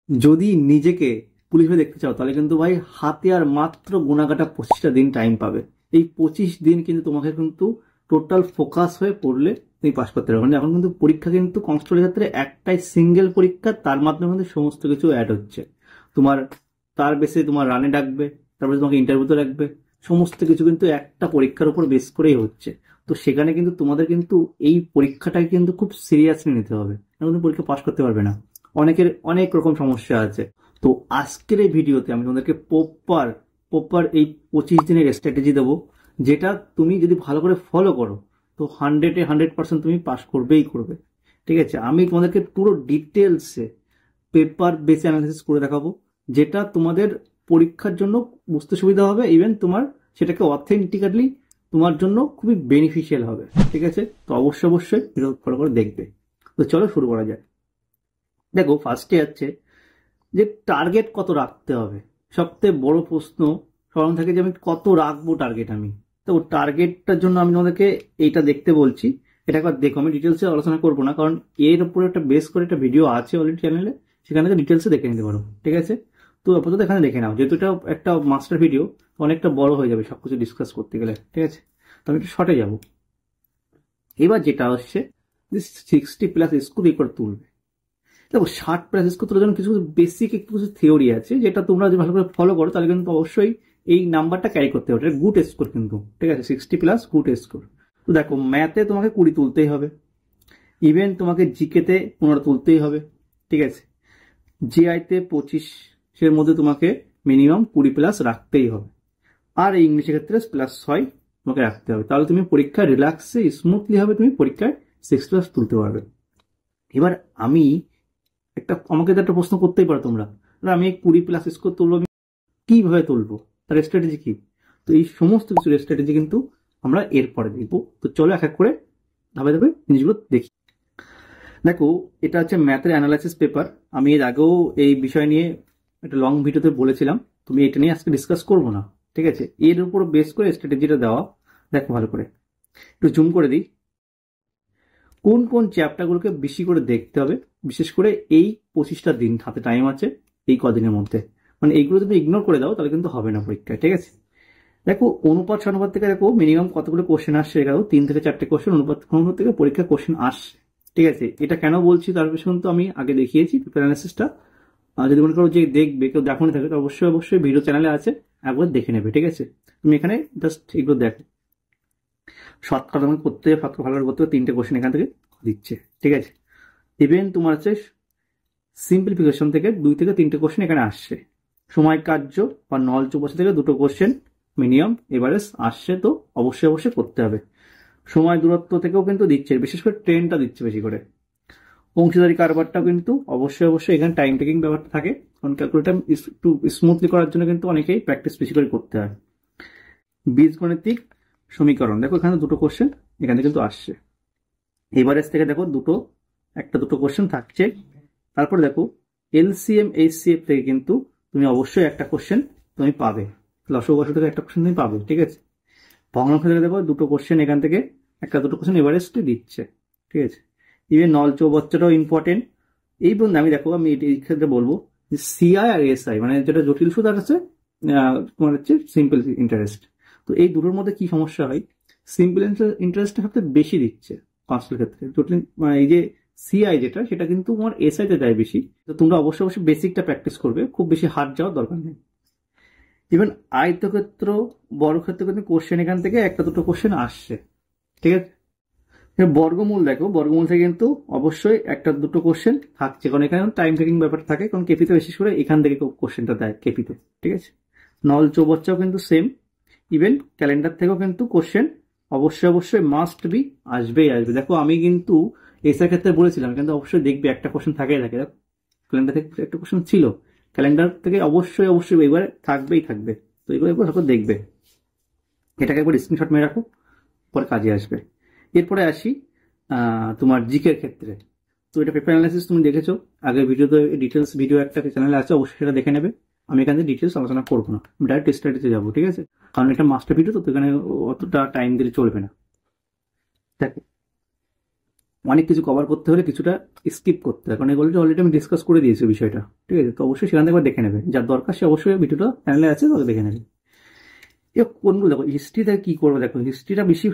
যদি নিজেকে পুলিশ হয়ে দেখতে চাও তাহলে কিন্তু ভাই হাতে আর মাত্র গোনাকাটা 25টা দিন টাইম পাবে। এই 25 দিন কিন্তু তোমাকে কিন্তু টোটাল ফোকাস হয়ে পড়লে তুমি পাস করতে পারবে। এখন কিন্তু পরীক্ষা কিন্তু কনস্টেবলের ক্ষেত্রে একটাই সিঙ্গেল পরীক্ষা, তার মাধ্যমে কিন্তু সমস্ত কিছু অ্যাড হচ্ছে তোমার। তার বেসে তোমার রানে ডাকবে, তারপরে তোমাকে ইন্টারভিউতে রাখবে, সমস্ত কিছু কিন্তু একটা পরীক্ষার উপর বেস করেই হচ্ছে। তো সেখানে কিন্তু তোমাদের কিন্তু এই পরীক্ষাটাকে কিন্তু খুব সিরিয়াসলি নিতে হবে, নাহলে পরীক্ষা পাস করতে পারবে না। অনেকের অনেক রকম সমস্যা আছে। তো আজকের এই ভিডিওতে আমি তোমাদেরকে প্রপার এই 25 দিনের স্ট্র্যাটেজি দেবো, যেটা তুমি যদি ভালো করে ফলো করো তো 100% তুমি পাস করবেই করবে। ঠিক আছে, আমি তোমাদেরকে পুরো ডিটেলসে পেপার বেস অ্যানালিসিস করে দেখাবো, যেটা তোমাদের পরীক্ষার জন্য বুঝতে সুবিধা হবে, ইভেন তোমার সেটাকে অথেন্টিক্যালি তোমার জন্য খুবই বেনিফিশিয়াল হবে। ঠিক আছে, তো অবশ্যই ভিডিও ফলো করে দেখবে। তো চলো শুরু করা যায়। দেখো, ফার্স্টে আছে যে টার্গেট কত রাখতে হবে। সবথেকে বড় প্রশ্ন স্মরণ থাকে যে আমি কত রাখবো টার্গেট। আমি তো টার্গেটটার জন্য আমি তোমাদেরকে এইটা দেখতে বলছি। এটা একবার দেখো, আমি ডিটেলসে আলোচনা করবো না, কারণ এর উপরে একটা বেস করে একটা ভিডিও আছে অলরেডি চ্যানেলে, সেখানে ডিটেলসে দেখে নিতে পারো। ঠিক আছে, তো আপাতত এখানে দেখে নাও, যেহেতু এটা একটা মাস্টার ভিডিও অনেকটা বড় হয়ে যাবে সবকিছু ডিসকাস করতে গেলে। ঠিক আছে, তো আমি একটু শর্টে যাবো। এবার যেটা হচ্ছে যে 60+ স্কোর কি করে তুলবে। দেখো, 60+ স্কোর তোলার জন্য কিছু বেসিক একটু কিছু থিওরি আছে, যেটা তোমরা যদি ভালো করে ফলো করো তাহলে কিন্তু অবশ্যই এই নাম্বারটা ক্যারি করতে হবে। এটা গুড স্কোর কিন্তু। ঠিক আছে, 60+ গুড স্কোর। তো দেখো, ম্যাথে তোমাকে 20 তুলতেই হবে, ইভেন তোমাকে জিকেতে 15 তুলতেই হবে। ঠিক আছে, জিআইতে 25-এর মধ্যে তোমাকে মিনিমাম 20+ রাখতেই হবে। আর এই ইংলিশের ক্ষেত্রে +6 তোমাকে রাখতে হবে, তাহলে তুমি পরীক্ষায় রিল্যাক্সে স্মুথলি হবে, তুমি পরীক্ষায় 6+ তুলতে পারবে। এবার আমি আমাকে তো একটা প্রশ্ন করতেই পারো তোমরা, আমি 20+ স্কোর তুলবো, আমি কিভাবে তুলবো, তার স্ট্র্যাটেজি কি? তো এই সমস্ত কিছু স্ট্র্যাটেজি কিন্তু আমরা এরপরে দেখবো। তো চলো এক এক করে ধাপে ধাপে জিনিসগুলো দেখি। দেখো, এটা হচ্ছে ম্যাথের অ্যানালাইসিস পেপার। আমি এর আগেও এই বিষয় নিয়ে একটা লং ভিডিওতে বলেছিলাম, তুমি এটা নিয়ে আজকে ডিসকাস করবো না। ঠিক আছে, এর উপর বেস করে স্ট্র্যাটেজিটা দেওয়া। দেখো ভালো করে, একটু জুম করে দিই। কোন কোন চ্যাপ্টারগুলোকে বেশি করে দেখতে হবে, বিশেষ করে এই 25টা দিন হাতে টাইম আছে, এই কদিনের মধ্যে। মানে এইগুলো যদি ইগনোর করে দাও তাহলে কিন্তু হবে না পরীক্ষায়। ঠিক আছে, দেখো অনুপাত সনুপাত থেকে দেখো মিনিমাম কতগুলো কোশ্চেন আসছে। এখানেও 3 থেকে 4টে কোশ্চেন অনুপাত সনুপাত থেকে পরীক্ষা কোশ্চেন আসছে। ঠিক আছে, এটা কেন বলছি তার বিষয়ে কিন্তু আমি আগে দেখিয়েছি পেপার অ্যানালিসিসটা। যদি মনে করো যে দেখবে কেউ দেখো না থাকে, তো অবশ্যই ভিডিও চ্যানেলে আছে, একবার দেখে নেবে। ঠিক আছে, তুমি এখানে জাস্ট এগুলো দেখো। শর্টকাট আমাকে করতে শর্টকাট ভালো করে করতে হবে, 3টে কোশ্চেন এখান থেকে দিচ্ছে। ঠিক আছে, ইভেন তোমার হচ্ছে সিম্পলিফিকেশন থেকে 2 থেকে 3টে কোশ্চেন এখানে আসছে। সময় কার্য বা নল চৌবাচ্চা থেকে 2টো কোশ্চেন মিনিমাম এভারেজ আসছে, তো অবশ্যই করতে হবে। সময় দূরত্ব থেকেও কিন্তু দিচ্ছে, বিশেষ করে ট্রেনটা দিচ্ছে বেশি করে। অংশীদারি কারবারটাও কিন্তু অবশ্যই এখানে টাইম টেকিং ব্যাপারটা থাকে, কারণ ক্যালকুলেটার একটু স্মুথলি করার জন্য কিন্তু অনেকেই প্র্যাকটিস বেশি করে করতে হয়। বীজগণিতিক সমীকরণ, দেখো এখানে 2টো কোশ্চেন এখানে কিন্তু আসছে। এভারেজ থেকে দেখো দুটো কোশ্চেন থাকছে। তারপর দেখো এলসিএম এইচসিএফ থেকে কিন্তু তুমি অবশ্যই একটা কোশ্চেন তুমি পাবে, লসাগু থেকে একটা কোশ্চেন তুমি পাবে। ঠিক আছে, ভগ্নাংশ থেকে দেখো 2টো কোশ্চেন এখান থেকে দুটো কোশ্চেন এভারেস্টে দিচ্ছে। ঠিক আছে, ইভেন নল চৌবাচ্চাটাও ইম্পর্টেন্ট। এই বন্ধু আমি এই ক্ষেত্রে বলবো যে সিআই আর এসআই, মানে যেটা জটিল সুদ আর আছে তোমার হচ্ছে সিম্পল ইন্টারেস্ট। তো এই দুটোর মধ্যে কি সমস্যা হয়, সিম্পল ইন্টারেস্টটা সবচেয়ে বেশি দিচ্ছে কনস্টেবল ক্ষেত্রে। জটিল মানে এই যে সিআই যেটা, সেটা কিন্তু তোমার এসআই তে দেয় বেশি। তো তোমরা অবশ্যই বেসিকটা প্র্যাকটিস করবে, খুব বেশি হার্ড যাওয়ার দরকার নেই। ইভেন আয়তক্ষেত্র বর্গক্ষেত্র কিন্তু কোশ্চেন এখান থেকে 1-2টো কোশ্চেন আসছে। ঠিক আছে, বর্গমূল দেখো, বর্গমূল থেকে কিন্তু অবশ্যই 1-2টো কোশ্চেন থাকছে, কারণ এখানে টাইম টেকিং ব্যাপার থাকে, কারণ কেপিতে বিশেষ করে এখান থেকে কোশ্চেনটা দেয় কেপিতে। ঠিক আছে, নল চৌবাচ্চাও কিন্তু সেম। ইভেন ক্যালেন্ডার থেকেও কিন্তু কোশ্চেন অবশ্যই মাস্ট বি আসবে। দেখো, আমি কিন্তু এসআর ক্ষেত্রে বলেছিলাম কিন্তু অবশ্যই দেখবে একটা কোশ্চেন থাকে। দেখো, ক্যালেন্ডার থেকে একটা কোশ্চেন ছিল, ক্যালেন্ডার থেকে অবশ্যই এবার থাকবে। তো এগুলো একবার দেখবে, এটাকে একবার স্ক্রিনশট মেরে রাখো, পরে কাজে আসবে। এরপরে আসি তোমার জিকের ক্ষেত্রে। তো এটা পেপার অ্যানালাইসিস তুমি দেখেছো আগের ভিডিওতে, ডিটেলস ভিডিও একটা চ্যানেলে আছে, অবশ্যই সেটা দেখে নেবে। আমি এখানে ডিটেলস আলোচনা করবো না, আমি ডাইরেক্ট স্টাডিতে যাবো। ঠিক আছে, কারণ এটা মাস্টার ভিডিও, তো এখানে অতটা টাইম দিলে চলবে না। দেখো অনেক কিছু কভার করতে হলে কিছুটা স্কিপ করতে হয়, কারণ এগুলো অলরেডি আমি ডিসকাস করে দিয়েছি বিষয়টা, ঠিক আছে। তো অবশ্যই সেখান থেকে একবার দেখে নেবে, যার দরকার সে অবশ্যই ভিডিওটা চ্যানেলে আছে তাকে দেখে নেবে। এবার কোনগুলো দেখো, হিস্ট্রিতে কি করবে দেখো, হিস্ট্রিটা বেশি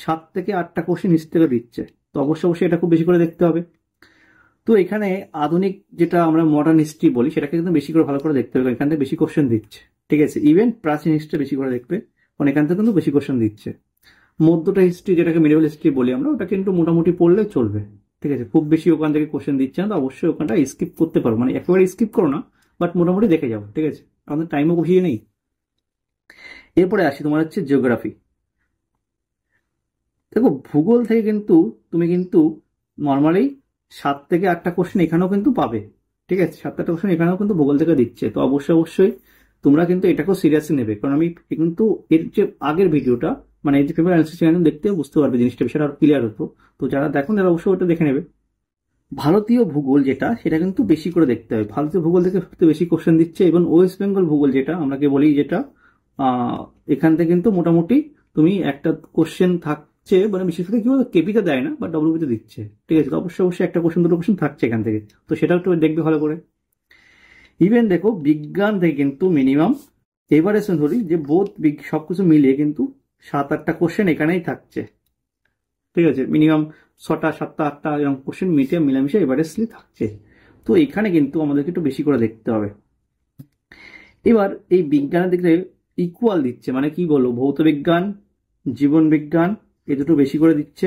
7 থেকে 8টা কোশ্চেন হিস্ট্রি থেকে দিচ্ছে, তো অবশ্যই এটা খুব বেশি করে দেখতে হবে। তো এখানে আধুনিক যেটা আমরা মডার্ন হিস্ট্রি বলি সেটাকে কিন্তু বেশি করে ভালো করে দেখতে হবে, এখান থেকে বেশি কোশ্চেন দিচ্ছে, ঠিক আছে। ইভেন প্রাচীন হিস্ট্রি বেশি করে দেখবে, কারণ এখান থেকে কিন্তু বেশি কোশ্চেন দিচ্ছে। মধ্যটা হিস্ট্রি যেটাকে মিডিয়াল হিস্ট্রি বলি আমরা, ওটা কিন্তু মোটামুটি পড়লে চলবে, ঠিক আছে। খুব বেশি ওখান থেকে কোশ্চেন দিচ্ছে না, তো অবশ্যই ওখানটা স্কিপ করতে পারো, মানে একেবারে স্কিপ করো না, বাট মোটামুটি দেখে যাও, ঠিক আছে। আমাদের টাইমও বসিয়ে নেই। এরপরে আসি তোমার হচ্ছে জিওগ্রাফি। দেখো ভূগোল থেকে কিন্তু তুমি কিন্তু নর্মালি 7 থেকে 8টা কোশ্চেন এখানেও কিন্তু পাবে, ঠিক আছে। 7-8টা কোশ্চেন এখানেও কিন্তু ভূগোল থেকে দিচ্ছে, তো অবশ্যই তোমরা কিন্তু এটাকেও সিরিয়াসলি নেবে, কারণ আমি কিন্তু এর যে আগের ভিডিওটা, মানে এই যে পেপার অ্যানালিসিস চ্যানেল দেখতে বুঝতে পারবে জিনিসটা, বিষয়টা আরো ক্লিয়ার হতো। তো যারা দেখুন তারা অবশ্যই ওটা দেখে নেবে। ভারতীয় ভূগোল যেটা সেটা কিন্তু বেশি করে দেখতে হবে, ভারতীয় ভূগোল থেকে সবচেয়ে বেশি কোশ্চেন দিচ্ছে। এবং ওয়েস্ট বেঙ্গল ভূগোল যেটা আমরাকে বলি, যেটা এখান থেকে কিন্তু মোটামুটি তুমি একটা কোশ্চেন থাকছে, মানে বিশেষ করে কি বলতো কেপিতে দেয় না, বাট ডব্লিউবিতে দিচ্ছে, ঠিক আছে। তো অবশ্যই একটা কোশ্চেন দুটো কোশ্চেন থাকছে এখান থেকে, তো সেটাও একটু দেখবে ভালো করে। ইভেন দেখো বিজ্ঞান থেকে কিন্তু মিনিমাম, এবারে ধরি যে বোধ সবকিছু মিলিয়ে কিন্তু 7-8টা কোশ্চেন এখানেই থাকছে, ঠিক আছে। মিনিমাম 6টা 7টা 8টা এরকম কোশ্চেন মিলামিশে এভারেজলি থাকছে, তো এখানে কিন্তু আমাদেরকে একটু বেশি করে দেখতে হবে। এবার এই বিজ্ঞানের দিকে ইকুয়াল দিচ্ছে, মানে কি বলবো, ভৌত বিজ্ঞান, জীবন বিজ্ঞান, এই দুটো বেশি করে দিচ্ছে।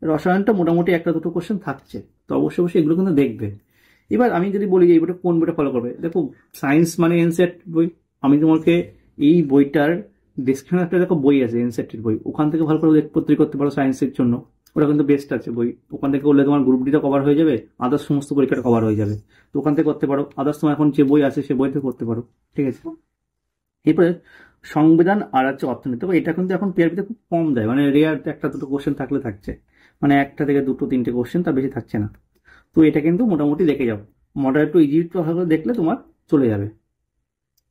রসায়নটা মোটামুটি একটা দুটো কোশ্চেন থাকছে, তো অবশ্যই এগুলো কিন্তু দেখবে। এবার আমি যদি বলি যে এই বইটা কোন বইটা ফলো করবে, দেখো সায়েন্স মানে এনসেট বই, আমি তোমাকে এই বইটার ডিসক্রিপশনে একটা দেখো বই আছে এনসেটের বই, ওখান থেকে ভালো করে তৈরি করতে পারো সায়েন্সের জন্য, ওটা কিন্তু বেস্ট আছে বই। ওখান থেকে করলে তোমার গ্রুপ ডিটা কভার হয়ে যাবে, আদার্স সমস্ত পরীক্ষাটা কভার হয়ে যাবে, তো ওখান থেকে করতে পারো। আদার্স তোমার এখন যে বই আছে সে বই থেকে করতে পারো, ঠিক আছে। এরপরে সংবিধান আর হচ্ছে অর্থনীতি, এটা কিন্তু এখন পিআরবিতে খুব কম দেয়, মানে রেয়ার একটা দুটো কোশ্চেন থাকলে থাকছে, মানে একটা থেকে দুটো তিনটে কোশ্চেন, তার বেশি থাকছে না। তো এটা কিন্তু মোটামুটি দেখে যাও, মডারেট টু ইজি একটু ভালো করে দেখলে তোমার চলে যাবে।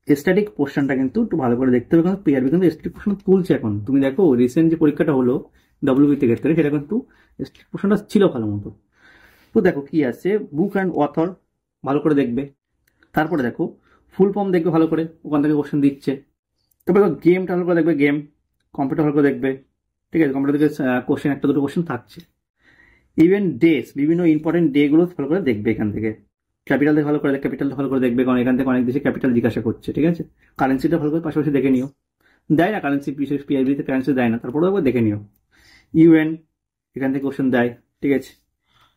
স্ট্যাটিক পোর্শনটা কিন্তু একটু ভালো করে দেখতে হবে, কারণ পিআরবি কিন্তু স্ট্যাটিক পোর্শন তুলছে এখন। তুমি দেখো রিসেন্ট যে পরীক্ষাটা হলো ডব্লিউবিতে ক্ষেত্রে, সেটা কিন্তু স্ট্যাটিক পোর্শনটা ছিল ভালো মতো। তো দেখো কি আছে, বুক অ্যান্ড অথর ভালো করে দেখবে। তারপরে দেখো ফুল ফর্ম দেখবে ভালো করে, ওখান থেকে কোশ্চেন দিচ্ছে। তারপরে গেমটা ভালো করে দেখবে, গেম কম্পিউটার ভালো করে দেখবে, ঠিক আছে। কম্পিউটার থেকে কোশ্চেন একটা দুটো কোশ্চেন থাকছে। ইভেন ডেস, বিভিন্ন ইম্পর্টেন্ট ডে গুলো ভালো করে দেখবে এখান থেকে। ক্যাপিটাল ভালো করে ক্যাপিটাল ভালো করে দেখবে, কারণ এখান থেকে অনেক দেশে ক্যাপিটাল জিজ্ঞাসা করছে, ঠিক আছে। কারেন্সিটা ভালো করে পাশাপাশি দেখে নিও, দেয় না কারেন্সি, বিশেষ পিআইবিতে কারেন্সি দেয় না, তারপরেও একবার দেখে নিও। ইউএন এখান থেকে কোশ্চেন দেয়, ঠিক আছে।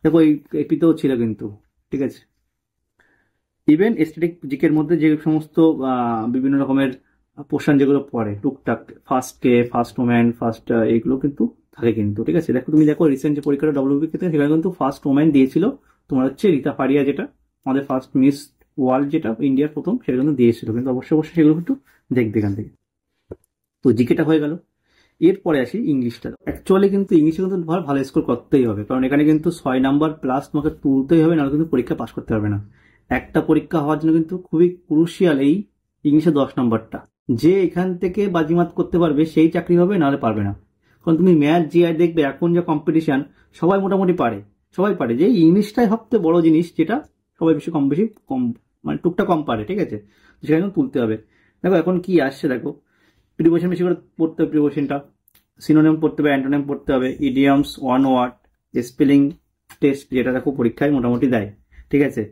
দেখো এই এপিতেও ছিল কিন্তু, ঠিক আছে। ইভেন স্ট্যাটিক জিকের মধ্যে যে সমস্ত বিভিন্ন রকমের পোর্শন যেগুলো পড়ে টুকটাক, ফার্স্ট কে, ফার্স্ট ওম্যান, ফার্স্ট এইগুলো কিন্তু থাকে কিন্তু, ঠিক আছে। দেখো তুমি দেখো রিসেন্ট যে পরীক্ষাটা ডব্লিউবি ক্ষেত্রে, সেখানে কিন্তু ফার্স্ট ওম্যান দিয়েছিল তোমার হচ্ছে রীতা ফারিয়া, যেটা আমাদের ফার্স্ট মিস ওয়ার্ল্ড, যেটা ইন্ডিয়ার প্রথম, সেটা কিন্তু দিয়েছিল, কিন্তু অবশ্যই সেগুলো একটু দেখবে এখান থেকে। তো জিকেটা হয়ে গেল। এরপরে আসি ইংলিশটা। অ্যাকচুয়ালি কিন্তু ইংলিশে কিন্তু ভালো স্কোর করতেই হবে, কারণ এখানে কিন্তু 6 নাম্বার প্লাস তোমাকে তুলতেই হবে, নাহলে কিন্তু পরীক্ষা পাস করতে পারবে না। একটা পরীক্ষা হওয়ার জন্য কিন্তু খুবই ক্রুশিয়াল এই ইংলিশে 10 নাম্বারটা, যে এখান থেকে বাজিমাত করতে পারবে সেই চাকরি হবে, নাহলে পারবে না। কারণ তুমি ম্যাথ জিআই দেখবে এখন যা কম্পিটিশন, সবাই মোটামুটি পারে, সবাই পারে, যে ইংলিশটাই সবচেয়ে বড় জিনিস, যেটা সবাই বেশি কম মানে টুকটা কম পারে, ঠিক আছে। সেখানে তুলতে হবে। দেখো এখন কি আসছে, দেখো প্রিপোজিশন বেশি করে পড়তে হবে, প্রিপোজিশনটা, সিনোনিম পড়তে হবে, অ্যান্টোনিম পড়তে হবে, idioms, one word, spelling test, যেটা দেখো পরীক্ষায় মোটামুটি দেয়, ঠিক আছে।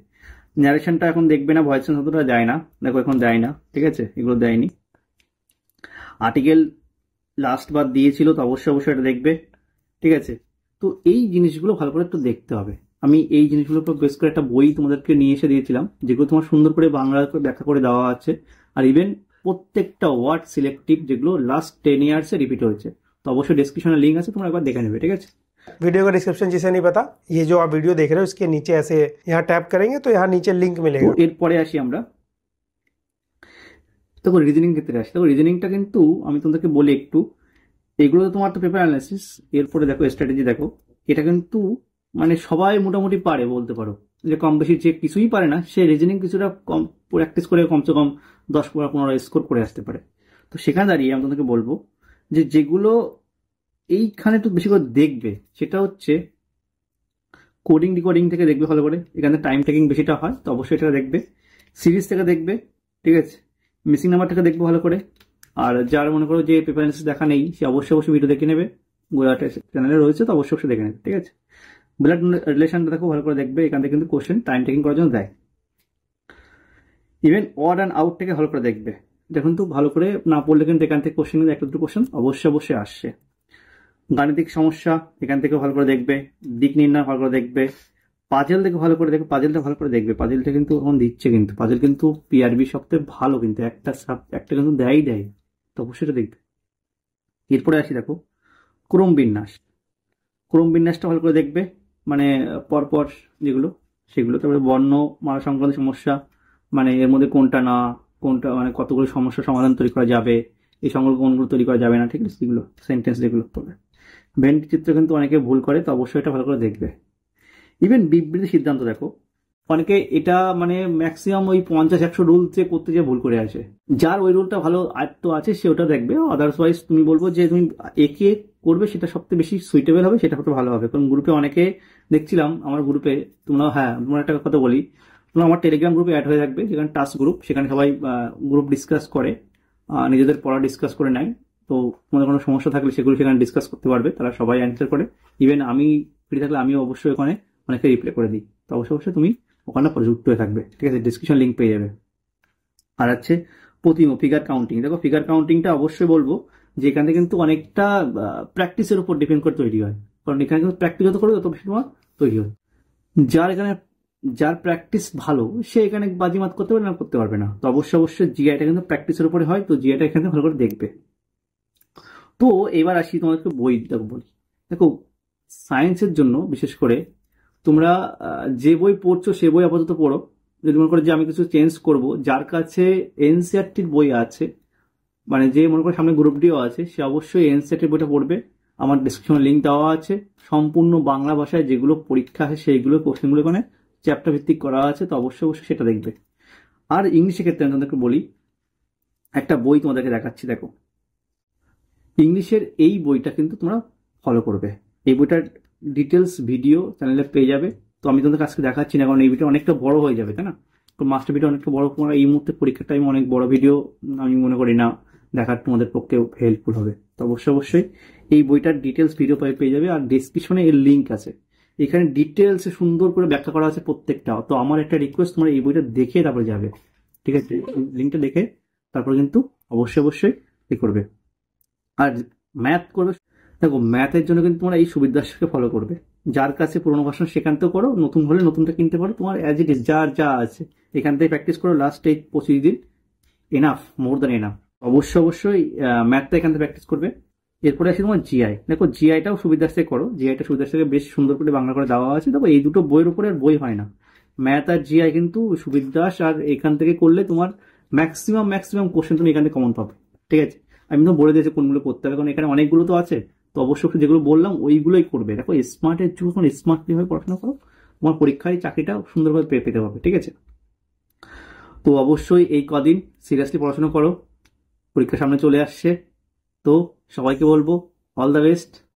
ন্যারেশনটা এখন দেখবে না, ভয়েস চেঞ্জ অতটা দেয় না, দেখো এখন দেয় না, ঠিক আছে, এগুলো দেয়নি। আর্টিকেল লাস্ট বার দিয়েছিল, তো অবশ্যই এটা দেখবে, ঠিক আছে। তো এই জিনিসগুলো ভালো করে একটু দেখতে হবে। আমি এই জিনিসগুলোর উপর বেশ করে একটা বই তোমাদেরকে নিয়ে এসে দিয়েছিলাম, যেগুলো তোমার সুন্দর করে বাংলা ব্যাখ্যা করে দেওয়া আছে, আর ইভেন প্রত্যেকটা ওয়ার্ড সিলেক্টিভ, যেগুলো লাস্ট 10 ইয়ার্সে রিপিট হয়েছে। তো অবশ্যই ডেসক্রিপশনে লিঙ্ক আছে, তোমরা একবার দেখে নেবে, ঠিক আছে। वीडियो का डिस्क्रिप्शन जिसे नहीं पता, ये जो आप वीडियो देख रहे हो इसके नीचे ऐसे यहाँ टैप करेंगे तो यहाँ नीचे लिंक मिलेगा। এরপরে আসি আমরা, দেখো রিজনিং ক্ষেত্রে আসি। দেখো রিজনিংটা কিন্তু আমি তোমাদেরকে বলি একটু, এগুলো তো তোমার তো পেপার অ্যানালাইসিস। এরপরে দেখো স্ট্র্যাটেজি, দেখো এটা কিন্তু মানে সবাই মোটামুটি পারে বলতে পারো, যে কম বেশি যে কিছুই পারে না, সে রিজনিং কিছুটা কম প্র্যাকটিস করে কমসে কম 10-15 স্কোর করে আসতে পারে। তো সেখানে দাঁড়িয়ে আমি তোমাদেরকে বলবো যে যেগুলো এইখানে একটু বেশি করে দেখবে, সেটা হচ্ছে কোডিং ডিকোডিং থেকে দেখবে ভালো করে, এখানে টাইম টেকিং বেশিটা হয় তো অবশ্যই এটা দেখবে। সিরিজ থেকে দেখবে, ঠিক আছে। মিসিং নাম্বার থেকে দেখবে ভালো করে। আর যার মনে করো যে পেপার অ্যানালিসিস দেখা নেই, সে অবশ্যই ভিডিও দেখে নেবে, গোলাটা চ্যানেলে রয়েছে তো অবশ্যই দেখে নেবে, ঠিক আছে। ব্লাড রিলেশনটা দেখো ভালো করে দেখবে, এখান থেকে কিন্তু কোশ্চেন টাইম টেকিং করার জন্য দেয়। ইভেন অড অ্যান্ড আউট থেকে ভালো করে দেখবে, এটা কিন্তু ভালো করে না পড়লে কিন্তু এখান থেকে কোশ্চেন কিন্তু একটা দুটো কোশ্চেন অবশ্যই আসছে। গাণিতিক সমস্যা এখান থেকে ভালো করে দেখবে, দিক নির্ণয় ভালো করে দেখবে, পাজেল থেকে ভালো করে দেখবে, পাজেলটা ভালো করে দেখবে, পাজেলটা কিন্তু এখন দিচ্ছে, কিন্তু পাজেল কিন্তু পিআরবি সবথেকে ভালো, কিন্তু একটা কিন্তু দেয় তো অবশ্যই এটা দেখবে। এরপরে আসি দেখো ক্রম বিন্যাস, ক্রম বিন্যাসটা ভালো করে দেখবে, মানে পরপর যেগুলো সেগুলো। তারপরে বর্ণ মালা সংক্রান্ত সমস্যা, মানে এর মধ্যে কোনটা না কোনটা, মানে কতগুলো সমস্যার সমাধান তৈরি করা যাবে, এই সংখ্যাগুলো কোনগুলো তৈরি করা যাবে না, ঠিক আছে, সেগুলো সেন্টেন্স যেগুলো পড়বে। ভেন চিত্র কিন্তু অনেকে ভুল করে তো অবশ্যই এটা ভালো করে দেখবে। ইভেন বিবৃতি সিদ্ধান্ত দেখো, অনেকে এটা মানে ম্যাক্সিমাম ওই 50-100 রুল যে করতে যে ভুল করে আসে। যার ওই রুলটা ভালো আয়ত্ত আছে সে ওটা দেখবে, আদারওয়াইজ তুমি বলবো যে তুমি একে করবে সেটা সবথেকে বেশি সুইটেবল হবে, সেটা হতে ভালো হবে। কারণ গ্রুপে অনেকে দেখছিলাম, আমার গ্রুপে তোমরা, হ্যাঁ তোমার একটা কথা বলি, তোমরা আমার টেলিগ্রাম গ্রুপে অ্যাড হয়ে থাকবে, যেখানে টাস্ক গ্রুপ, সেখানে সবাই গ্রুপ ডিসকাস করে, নিজেদের পড়া ডিসকাস করে নেয়। তো তোমাদের কোনো সমস্যা থাকলে সেগুলো সেখানে ডিসকাস করতে পারবে, তারা সবাই অ্যান্সার করে। ইভেন আমি ফ্রি থাকলে আমিও অবশ্যই ওখানে অনেকে রিপ্লাই করে দিই, তো অবশ্যই তুমি ওখানে যুক্ত হয়ে থাকবে, ঠিক আছে, ডিসক্রিপশন লিঙ্ক পেয়ে যাবে। আর আছে প্রতিম ফিগার কাউন্টিং, দেখো ফিগার কাউন্টিংটা অবশ্যই বলবো যে এখানে কিন্তু অনেকটা প্র্যাকটিসের উপর ডিপেন্ড করে তৈরি হয়, কারণ এখানে কিন্তু প্র্যাকটিস যত করবে তত বেশি তোমার তৈরি হয়। যার প্র্যাকটিস ভালো সে এখানে বাজিমাত করতে পারবে না, করতে পারবে না। তো অবশ্যই জিআইটা কিন্তু প্র্যাকটিসের উপরে হয়, তো জিআইটা এখানে ভালো করে দেখবে। তো এবার আসি তোমাদেরকে বই দেখো বলি, দেখো সায়েন্সের জন্য বিশেষ করে তোমরা যে বই পড়ছো সে বই আপাতত পড়ো। যদি মনে করো যে আমি কিছু চেঞ্জ করব, যার কাছে এনসিইআরটির বই আছে, মানে যে মনে করো সামনে গ্রুপ ডিও আছে, সে অবশ্যই এনসিইআরটির বইটা পড়বে। আমার ডিসক্রিপশনে লিঙ্ক দেওয়া আছে, সম্পূর্ণ বাংলা ভাষায় যেগুলো পরীক্ষা আছে সেইগুলো কোশ্চেনগুলো এখানে চ্যাপ্টার ভিত্তিক করা আছে, তো অবশ্যই সেটা দেখবে। আর ইংলিশের ক্ষেত্রে আমি তোমাদেরকে বলি, একটা বই তোমাদেরকে দেখাচ্ছি, দেখো ইংলিশের এই বইটা কিন্তু তোমরা ফলো করবে। এই বইটার ডিটেলস ভিডিও চ্যানেলে পেয়ে যাবে, তো আমি তোমাদের আজকে দেখাচ্ছি না, কারণ এই ভিডিও অনেকটা বড় হয়ে যাবে, তাই না। তো মাস্টার ভিডিও অনেকটা বড়, তোমরা এই মুহূর্তে পরীক্ষার টাইমে অনেক বড় ভিডিও আমি মনে করি না দেখার তোমাদের পক্ষে হেল্পফুল হবে। তো অবশ্যই এই বইটার ডিটেলস ভিডিও পেয়ে যাবে, আর ডিসক্রিপশনে এর লিঙ্ক আছে, এখানে ডিটেলসে সুন্দর করে ব্যাখ্যা করা আছে প্রত্যেকটা। তো আমার একটা রিকোয়েস্ট, তোমরা এই বইটা দেখে তারপরে যাবে, ঠিক আছে, লিঙ্কটা দেখে তারপর কিন্তু অবশ্যই কি করবে। আর ম্যাথ করবে, দেখো ম্যাথের জন্য কিন্তু তোমরা এই সুবিধাকে ফলো করবে, যার কাছে পুরোনো ভাষণ সেখানতেও করো, নতুন হলে নতুনটা কিনতে পারো, তোমার অ্যাজ ইট ইজ যা আছে এখান থেকে প্র্যাকটিস করো লাস্ট 25 দিন, এনাফ, মোর দ্যান এনাফ। অবশ্যই ম্যাথটা এখান থেকে প্র্যাকটিস করবে। এরপরে আসি তোমার জিআই, দেখো জিআইটাও সুবিধার থেকে করো, জিআইটা সুবিধার থেকে বেশ সুন্দর করে বাংলা করে দেওয়া আছে। দেখো এই দুটো বইয়ের উপরে আর বই হয় না, ম্যাথ আর জিআই কিন্তু সুবিধাস, আর এখান থেকে করলে তোমার ম্যাক্সিমাম কোশ্চেন তুমি এখান থেকে কমন পাবে, ঠিক আছে। আমি তো বলে দিয়েছি কোনগুলো করতে হবে, কারণ এখানে অনেকগুলো তো আছে, তো অবশ্যই যেগুলো বললাম ওইগুলোই করবে। দেখো স্মার্টের যুগ, এখন স্মার্টলি ভাবে পড়াশোনা করো, তোমার পরীক্ষায় চাকরিটা সুন্দরভাবে পেতে পারবে, ঠিক আছে। তো অবশ্যই এই কদিন সিরিয়াসলি পড়াশোনা করো, পরীক্ষা সামনে চলে আসছে, তো সবাইকে বলবো অল দ্য বেস্ট।